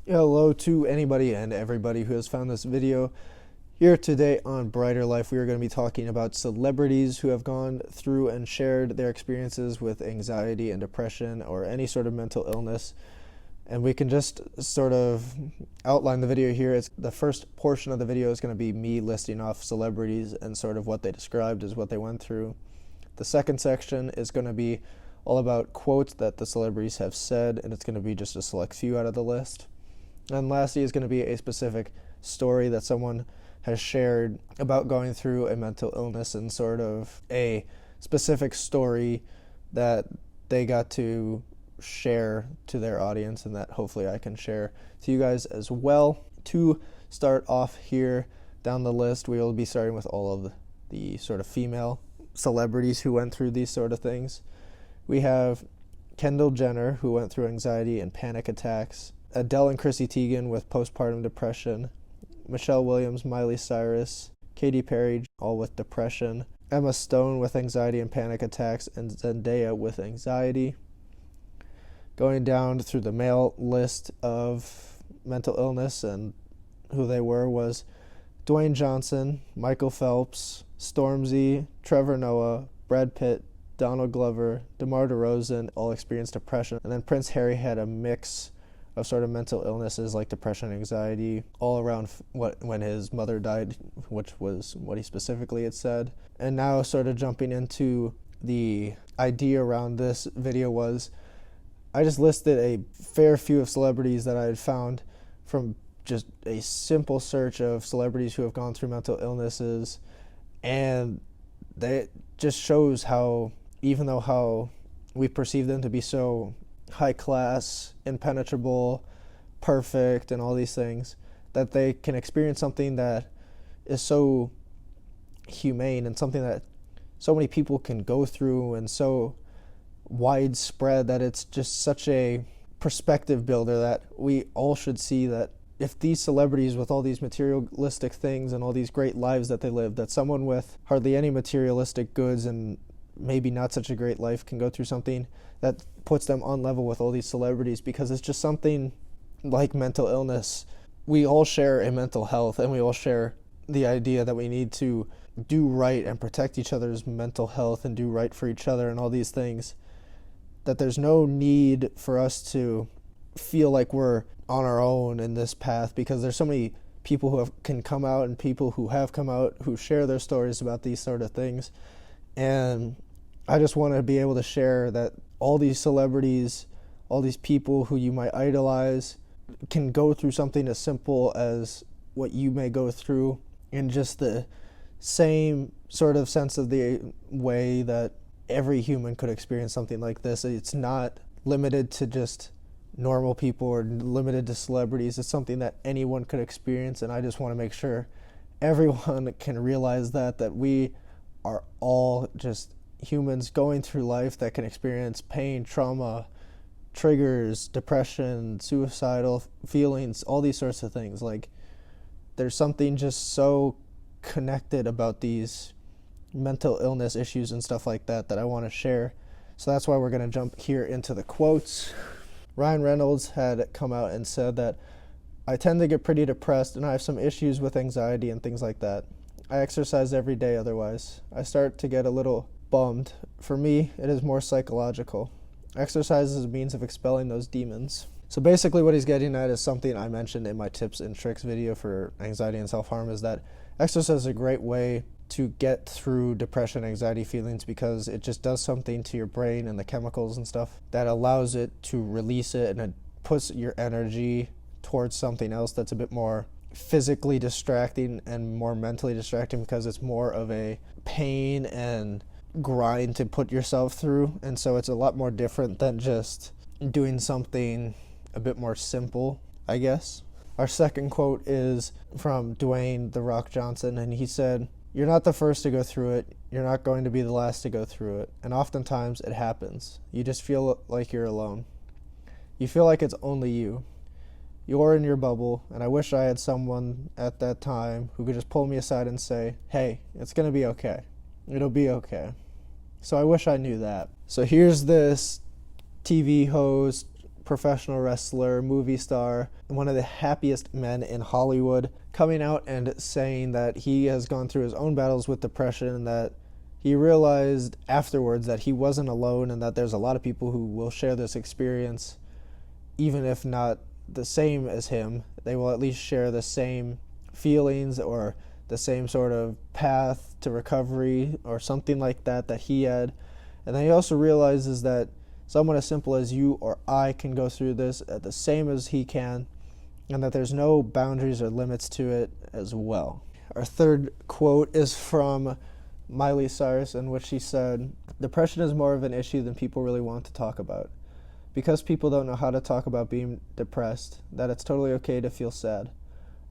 Hello to anybody and everybody who has found this video. Here today on Brighter Life, we are going to be talking about celebrities who have gone through and shared their experiences with anxiety and depression or any sort of mental illness. And we can just sort of outline the video here. The first portion of the video is going to be me listing off celebrities and sort of what they described as what they went through. The second section is going to be all about quotes that the celebrities have said, and it's going to be just a select few out of the list. And lastly is going to be a specific story that someone has shared about going through a mental illness and sort of a specific story that they got to share to their audience and that hopefully I can share to you guys as well. To start off here down the list, we will be starting with all of the sort of female celebrities who went through these sort of things. We have Kendall Jenner, who went through anxiety and panic attacks. Adele and Chrissy Teigen with postpartum depression, Michelle Williams, Miley Cyrus, Katy Perry, all with depression, Emma Stone with anxiety and panic attacks, and Zendaya with anxiety. Going down through the male list of mental illness and who they were was Dwayne Johnson, Michael Phelps, Stormzy, Trevor Noah, Brad Pitt, Donald Glover, DeMar DeRozan all experienced depression, and then Prince Harry had a mix of sort of mental illnesses like depression and anxiety all around when his mother died, which was what he specifically had said. And now sort of jumping into the idea around this video was I just listed a fair few of celebrities that I had found from just a simple search of celebrities who have gone through mental illnesses, and that just shows how, even though how we perceive them to be so high class, impenetrable, perfect, and all these things, that they can experience something that is so humane and something that so many people can go through and so widespread that it's just such a perspective builder that we all should see that if these celebrities with all these materialistic things and all these great lives that they live, that someone with hardly any materialistic goods and maybe not such a great life can go through something that puts them on level with all these celebrities, because it's just something like mental illness. We all share a mental health, and we all share the idea that we need to do right and protect each other's mental health and do right for each other and all these things, that there's no need for us to feel like we're on our own in this path, because there's so many people who can come out and people who have come out who share their stories about these sort of things. And I just want to be able to share that all these celebrities, all these people who you might idolize, can go through something as simple as what you may go through in just the same sort of sense of the way that every human could experience something like this. It's not limited to just normal people or limited to celebrities. It's something that anyone could experience, and I just want to make sure everyone can realize that we are all just humans going through life that can experience pain, trauma, triggers, depression, suicidal feelings, all these sorts of things. Like, there's something just so connected about these mental illness issues and stuff like that I want to share. So that's why we're going to jump here into the quotes. Ryan Reynolds had come out and said that I tend to get pretty depressed and I have some issues with anxiety and things like that. I exercise every day otherwise. I start to get a little bummed. For me, it is more psychological. Exercise is a means of expelling those demons. So basically what he's getting at is something I mentioned in my tips and tricks video for anxiety and self-harm, is that exercise is a great way to get through depression, anxiety feelings, because it just does something to your brain and the chemicals and stuff that allows it to release it, and it puts your energy towards something else that's a bit more physically distracting and more mentally distracting, because it's more of a pain and grind to put yourself through. And so it's a lot more different than just doing something a bit more simple, I guess. Our second quote is from Dwayne "The Rock" Johnson, and he said, "You're not the first to go through it. You're not going to be the last to go through it. And oftentimes it happens. You just feel like you're alone. You feel like it's only you. You're in your bubble, and I wish I had someone at that time who could just pull me aside and say, hey, it's going to be okay. It'll be okay. So I wish I knew that." So here's this TV host professional wrestler, movie star, one of the happiest men in Hollywood, coming out and saying that he has gone through his own battles with depression and that he realized afterwards that he wasn't alone and that there's a lot of people who will share this experience, even if not the same as him. They will at least share the same feelings or the same sort of path to recovery or something like that he had. And then he also realizes that someone as simple as you or I can go through this at the same as he can, and that there's no boundaries or limits to it as well. Our third quote is from Miley Cyrus, in which she said, "Depression is more of an issue than people really want to talk about. Because people don't know how to talk about being depressed, that it's totally okay to feel sad.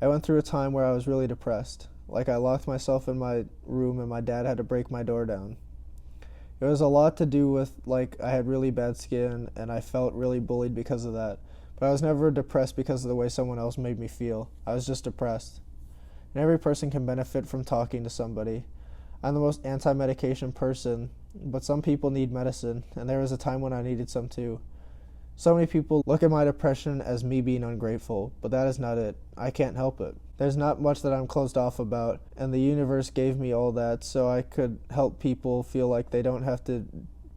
I went through a time where I was really depressed. Like I locked myself in my room and my dad had to break my door down. It was a lot to do with, like, I had really bad skin and I felt really bullied because of that. But I was never depressed because of the way someone else made me feel. I was just depressed. And every person can benefit from talking to somebody. I'm the most anti-medication person, but some people need medicine, and there was a time when I needed some too. So many people look at my depression as me being ungrateful, but that is not it. I can't help it. There's not much that I'm closed off about, and the universe gave me all that so I could help people feel like they don't have to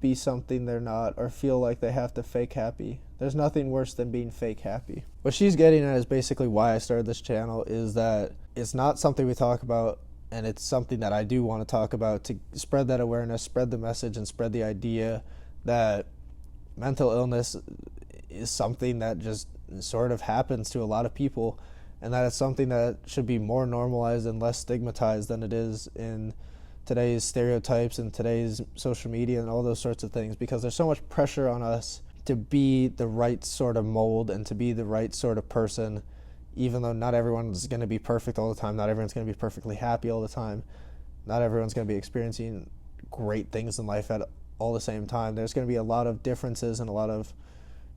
be something they're not or feel like they have to fake happy. There's nothing worse than being fake happy." What she's getting at is basically why I started this channel, is that it's not something we talk about, and it's something that I do want to talk about to spread that awareness, spread the message, and spread the idea that mental illness is something that just sort of happens to a lot of people, and that it's something that should be more normalized and less stigmatized than it is in today's stereotypes and today's social media and all those sorts of things, because there's so much pressure on us to be the right sort of mold and to be the right sort of person, even though not everyone's going to be perfect all the time, not everyone's going to be perfectly happy all the time, not everyone's going to be experiencing great things in life at all the same time. There's going to be a lot of differences and a lot of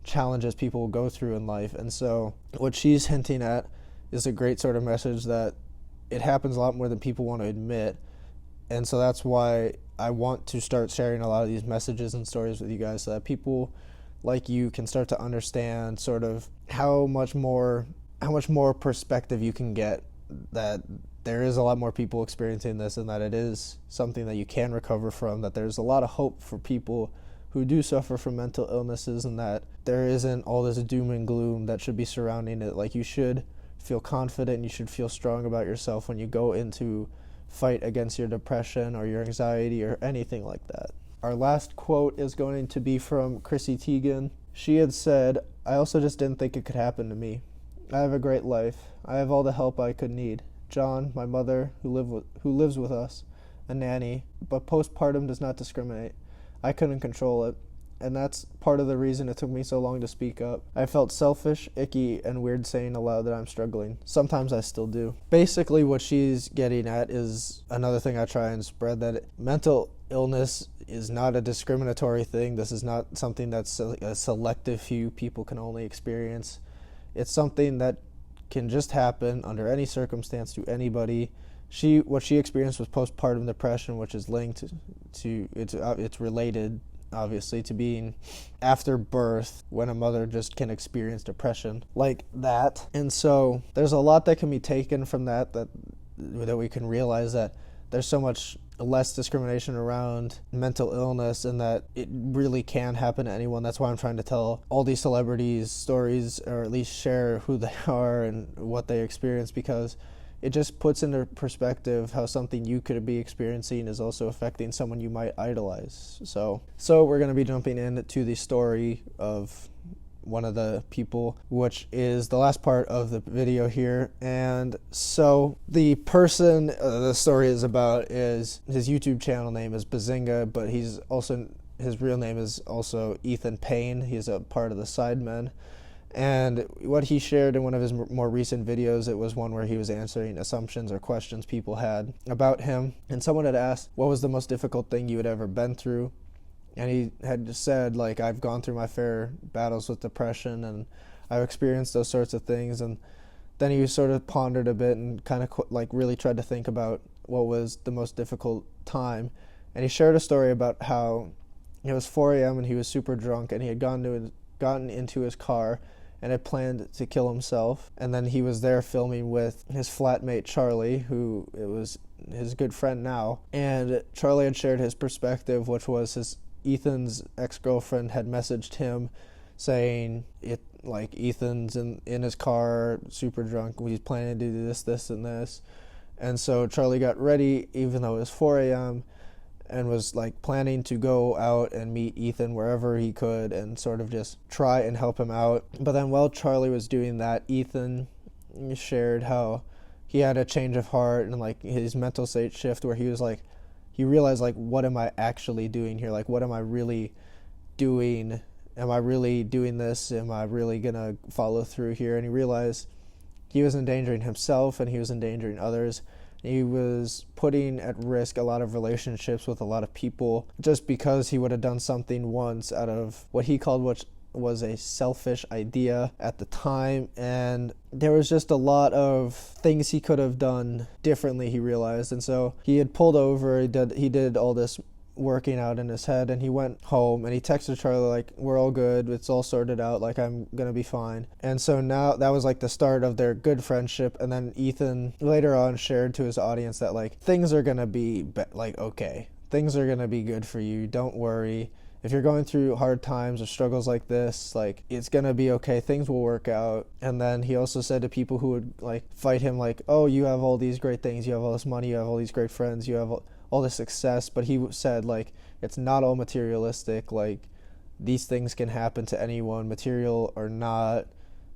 challenges people will go through in life. And so what she's hinting at is a great sort of message that it happens a lot more than people want to admit. And so that's why I want to start sharing a lot of these messages and stories with you guys, so that people like you can start to understand sort of how much more perspective you can get, that there is a lot more people experiencing this and that it is something that you can recover from, that there's a lot of hope for people who do suffer from mental illnesses, and that there isn't all this doom and gloom that should be surrounding it. Like, you should feel confident, you should feel strong about yourself when you go into fight against your depression or your anxiety or anything like that. Our last quote is going to be from Chrissy Teigen. She had said, "I also just didn't think it could happen to me. I have a great life. I have all the help I could need. John, my mother, who lives with us, a nanny, but postpartum does not discriminate. I couldn't control it, and that's part of the reason it took me so long to speak up. I felt selfish, icky, and weird saying aloud that I'm struggling. Sometimes I still do." Basically, what she's getting at is another thing I try and spread, that mental illness is not a discriminatory thing. This is not something that's a selective few people can only experience. It's something that can just happen under any circumstance to anybody. What she experienced was postpartum depression, which is linked to it's related obviously to being after birth, when a mother just can experience depression like that. And so there's a lot that can be taken from that we can realize that there's so much less discrimination around mental illness, and that it really can happen to anyone. That's why I'm trying to tell all these celebrities stories, or at least share who they are and what they experience, because it just puts into perspective how something you could be experiencing is also affecting someone you might idolize. So we're going to be jumping into the story of one of the people, which is the last part of the video here. And so the person the story is about, is his YouTube channel name is Behzinga, but his real name is also Ethan Payne. He's a part of the Sidemen. And what he shared in one of his more recent videos, it was one where he was answering assumptions or questions people had about him. And someone had asked, what was the most difficult thing you had ever been through? And he had just said, like, I've gone through my fair battles with depression, and I've experienced those sorts of things. And then he sort of pondered a bit and kind of really tried to think about what was the most difficult time. And he shared a story about how it was 4 a.m. and he was super drunk, and he had gone to gotten into his car and had planned to kill himself. And then he was there filming with his flatmate Charlie, who it was his good friend now. And Charlie had shared his perspective, which was Ethan's ex-girlfriend had messaged him saying Ethan's in his car super drunk, he's planning to do this and this. And so Charlie got ready even though it was 4 a.m. and was planning to go out and meet Ethan wherever he could and sort of just try and help him out. But then while Charlie was doing that, Ethan shared how he had a change of heart and his mental state shift, where he was he realized what am I actually doing here? What am I really doing? Am I really doing this? Am I really gonna follow through here? And he realized he was endangering himself and he was endangering others. He was putting at risk a lot of relationships with a lot of people just because he would have done something once out of what he called, which was a selfish idea at the time. And there was just a lot of things he could have done differently, he realized. And so he had pulled over, he did all this working out in his head, and he went home and he texted Charlie we're all good, it's all sorted out, I'm gonna be fine. And so now that was the start of their good friendship. And then Ethan later on shared to his audience that things are gonna be okay, things are gonna be good for you, don't worry. If you're going through hard times or struggles like this, it's gonna be okay, things will work out. And then he also said to people who would fight him oh, you have all these great things, you have all this money, you have all these great friends, you have all this success, but he said it's not all materialistic. These things can happen to anyone, material or not.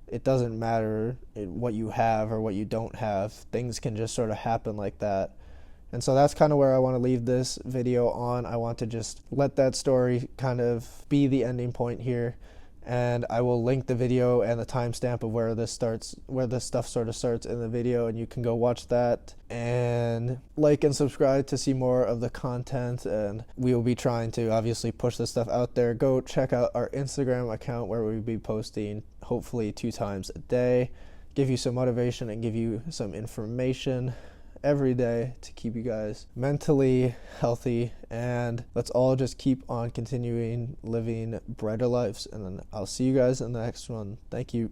It doesn't matter what you have or what you don't have. Things can just sort of happen like that. And so that's kind of where I want to leave this video on. I want to just let that story kind of be the ending point here. And I will link the video and the timestamp of where this stuff sort of starts in the video, and you can go watch that and like and subscribe to see more of the content. And we will be trying to obviously push this stuff out there. Go check out our Instagram account, where we'll be posting hopefully 2 times a day, give you some motivation and give you some information every day to keep you guys mentally healthy. And let's all just keep on continuing living brighter lives. And then I'll see you guys in the next one. Thank you.